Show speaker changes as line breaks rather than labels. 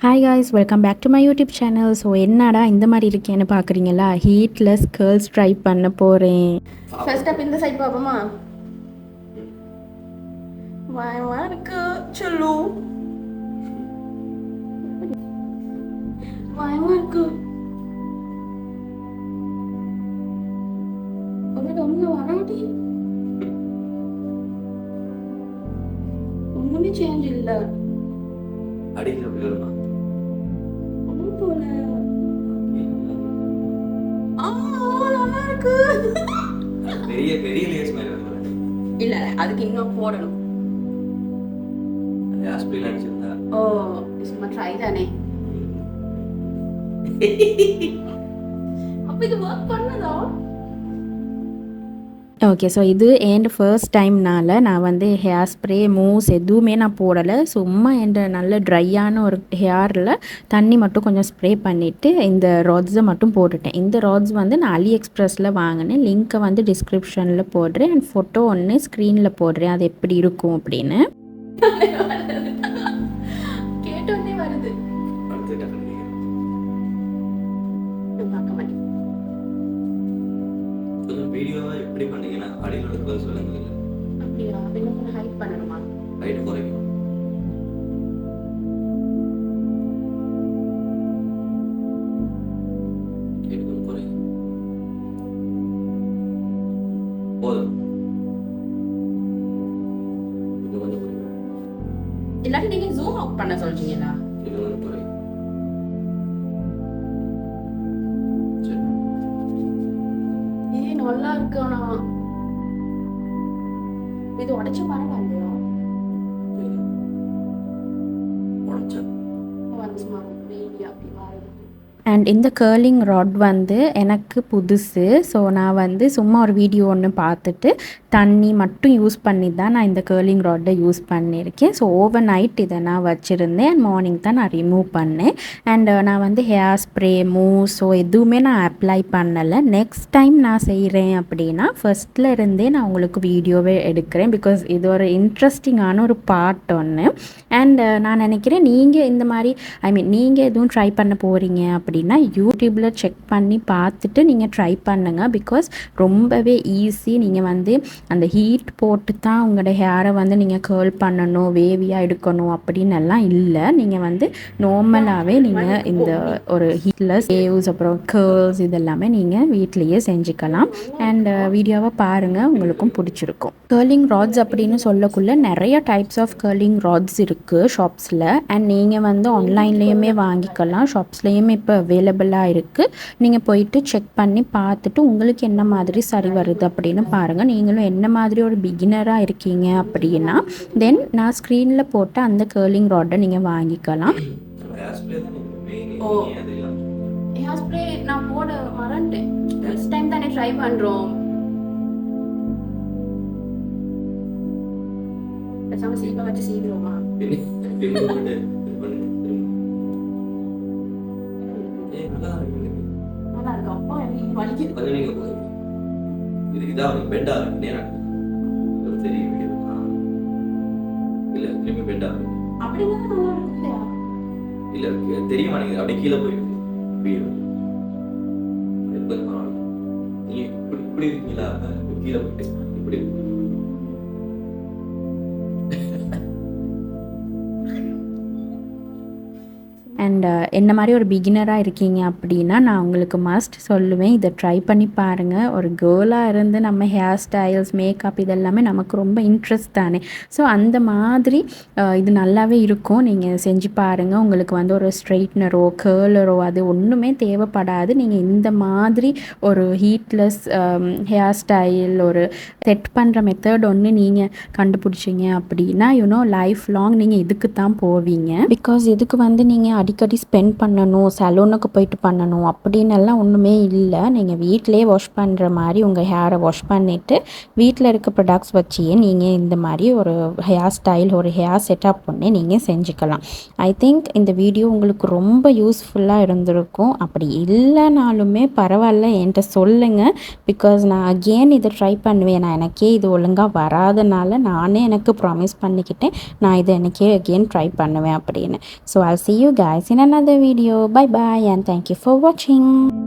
Hi guys, welcome back to my YouTube channel. So என்னடா இந்த மாதிரி இருக்கேன்னு பார்க்குறீங்களா? ஹீட்லெஸ் கேர்ள்ஸ் ட்ரை பண்ண போகிறேன்.
ஃபர்ஸ்ட் அப் இந்த சைட் பார்ப்போமா? பயமா இருக்கு சொல்லு. பயமா இருக்கு. ஒன்று வராடி ஒன்றுமே சேஞ்ச் இல்லை.
அடிக்கிற போல
நல்லா இருக்கு.
பெரிய பெரிய லேயர்ஸ் மாதிரி வருது.
இல்ல அதுக்கு இன்னும் போடணும்.
ஆஸ்பிரின் அடிச்சிருந்தா
சும்மா ட்ரை தானே. அப்ப இது வர்க் பண்ணதா?
ஓகே, ஸோ இது என் ஃபர்ஸ்ட் டைம்னால நான் வந்து ஹேர் ஸ்ப்ரே மூஸ் எதுவுமே நான் போடலை. சும்மா என் நல்ல ட்ரையான ஒரு ஹேரில் தண்ணி மட்டும் கொஞ்சம் ஸ்ப்ரே பண்ணிவிட்டு இந்த ராட்ஸை மட்டும் போட்டுட்டேன். இந்த ராட்ஸ் வந்து நான் அலி எக்ஸ்பிரஸில் வாங்கினேன். லிங்க்கை வந்து டிஸ்கிரிப்ஷனில் போடுறேன் அண்ட் ஃபோட்டோ ஒன்று ஸ்க்ரீனில் போடுறேன், அது எப்படி இருக்கும் அப்படின்னு.
கேட்டோன்னே வருது.
வீடியோவா எப்படி பண்ணீங்கன்னா அடியில உள்ள கர்வ்ஸ் விளங்குது இல்ல?
அப்படியா? இன்னும் ஹைட் பண்ணணுமா?
ஹைட் குறைக்கணும். ஹைட் குறைக்கணும். போதும். இது வந்து குறைக்கணும்.
இல்லாட்டி நீங்க ஜூம் அவுட் பண்ண சொல்றீங்களா?
இது வந்து குறைக்கணும்.
நல்லா இருக்கு. ஆனா இது உடைச்சு பரவாயில்லையா?
உடைச்சா
அண்ட் இந்த கேர்லிங் ராட் வந்து எனக்கு புதுசு. ஸோ நான் வந்து சும்மா ஒரு வீடியோ ஒன்று பார்த்துட்டு தண்ணி மட்டும் யூஸ் பண்ணி தான் நான் இந்த கேர்லிங் ராட்டை யூஸ் பண்ணியிருக்கேன். ஸோ ஓவர் நைட் இதை நான் வச்சுருந்தேன் அண்ட் மார்னிங் தான் நான் ரிமூவ் பண்ணேன். அண்ட் நான் வந்து ஹேர் ஸ்ப்ரே மூஸ் ஸோ எதுவுமே நான் அப்ளை பண்ணலை. நெக்ஸ்ட் டைம் நான் செய்கிறேன் அப்படின்னா ஃபர்ஸ்ட்டில் இருந்தே நான் உங்களுக்கு வீடியோவே எடுக்கிறேன். பிகாஸ் இது ஒரு இன்ட்ரெஸ்டிங்கான ஒரு பார்ட் ஒன்று. அண்ட் நான் நினைக்கிறேன் நீங்கள் இந்த மாதிரி நீங்கள் எதுவும் ட்ரை பண்ண போகிறீங்க அப்படின்னா யூடியூப்பில் செக் பண்ணி பார்த்துட்டு நீங்கள் ட்ரை பண்ணுங்கள். பிகாஸ் ரொம்பவே ஈஸி. நீங்கள் வந்து அந்த ஹீட் போட்டு தான் உங்களோட ஹேரை வந்து நீங்கள் கேர்ள் பண்ணணும், வேவியாக எடுக்கணும் அப்படின்னு எல்லாம் இல்லை. நீங்கள் வந்து நார்மலாகவே நீங்கள் இந்த ஒரு ஹீட்லெஸ் வேவ்ஸ் அப்புறம் கேர்ள்ஸ் இதெல்லாமே நீங்கள் வீட்லேயே செஞ்சுக்கலாம். அண்ட் வீடியோவை பாருங்கள், உங்களுக்கும் பிடிச்சிருக்கும். கேர்லிங் ராட்ஸ் அப்படின்னு சொல்லக்குள்ள நிறைய டைப்ஸ் ஆஃப் கேர்லிங் ராட்ஸ் இருக்குது ஷாப்ஸில். அண்ட் நீங்கள் வந்து ஆன்லைன்லேயுமே வாங்கிக்கலாம், ஷாப்ஸ்லேயுமே இப்போ அவைலபிளாக இருக்குது. நீங்கள் போயிட்டு செக் பண்ணி பார்த்துட்டு உங்களுக்கு என்ன மாதிரி சரி வருது அப்படின்னு பாருங்கள். நீங்களும் என்ன மாதிரி ஒரு பிகினராக இருக்கீங்க அப்படின்னா தென் நான் ஸ்க்ரீனில் போட்டு அந்த கேர்லிங் ராட்டை நீங்கள் வாங்கிக்கலாம்.
ஓ, ஹேர் ஸ்ப்ரே நான் போட மறந்துட்டேன். ஃபர்ஸ்ட் டைம் தானே ட்ரை பண்ணுறோம். பேசாமல் சீப்பை வச்சு சீக்கிரமா நல்லா இருக்கு. அப்பா எனக்கு வலிக்குது.
இது இதான் பெண்டா இருக்கு. நேரா சரி வீடியோ இல்ல திரும்பி பெண்டா இருக்கு.
அப்படின்னா நல்லா இருக்கு இல்லையா?
இல்ல தெரிய மாட்டேங்குது. அப்படியே கீழே போயிருக்கு வீடியோ. நீ இப்படி இப்படி இருக்கீங்களா? கீழே போயிட்டு இப்படி
அண்ட் என்ன மாதிரி ஒரு பிகினராக இருக்கீங்க அப்படின்னா நான் உங்களுக்கு மஸ்ட் சொல்லுவேன், இதை ட்ரை பண்ணி பாருங்கள். ஒரு கேர்ளாக இருந்து நம்ம ஹேர் ஸ்டைல்ஸ் மேக்கப் இதெல்லாமே நமக்கு ரொம்ப இன்ட்ரெஸ்ட் தானே. ஸோ அந்த மாதிரி இது நல்லாவே இருக்கும். நீங்கள் செஞ்சு பாருங்கள். உங்களுக்கு வந்து ஒரு ஸ்ட்ரெயிட்னரோ கேர்லரோ அது ஒன்றுமே தேவைப்படாது. நீங்கள் இந்த மாதிரி ஒரு ஹீட்லெஸ் ஹேர் ஸ்டைல் ஒரு செட் பண்ணுற மெத்தட் ஒன்று நீங்கள் கண்டுபிடிச்சிங்க அப்படின்னா லைஃப் லாங் நீங்கள் இதுக்கு தான் போவீங்க. பிகாஸ் இதுக்கு வந்து நீங்கள் அடிக்கடி ஸ்பெண்ட் பண்ணணும், சலூனுக்கு போயிட்டு பண்ணணும் அப்படின்னு எல்லாம் ஒன்றுமே இல்லை. நீங்கள் வீட்டிலே வாஷ் பண்ணுற மாதிரி உங்கள் ஹேரை வாஷ் பண்ணிவிட்டு வீட்டில் இருக்க ப்ராடக்ட்ஸ் வச்சியே நீங்கள் இந்த மாதிரி ஒரு ஹேர் ஸ்டைல் ஒரு ஹேர் செட்டப் பண்ணி நீங்கள் செஞ்சுக்கலாம். ஐ திங்க் இந்த வீடியோ உங்களுக்கு ரொம்ப யூஸ்ஃபுல்லாக இருந்திருக்கும். அப்படி இல்லைனாலுமே பரவாயில்ல, என்கிட்ட சொல்லுங்கள். பிகாஸ் நான் அகெயின் இதை ட்ரை பண்ணுவேன். நான் எனக்கே இது ஒழுங்காக வராதனால நானே எனக்கு ப்ராமிஸ் பண்ணிக்கிட்டேன் நான் இதை எனக்கே அகெயின் ட்ரை பண்ணுவேன் அப்படின்னு. So I'll see you guys guys in another video. Bye bye and thank you for watching.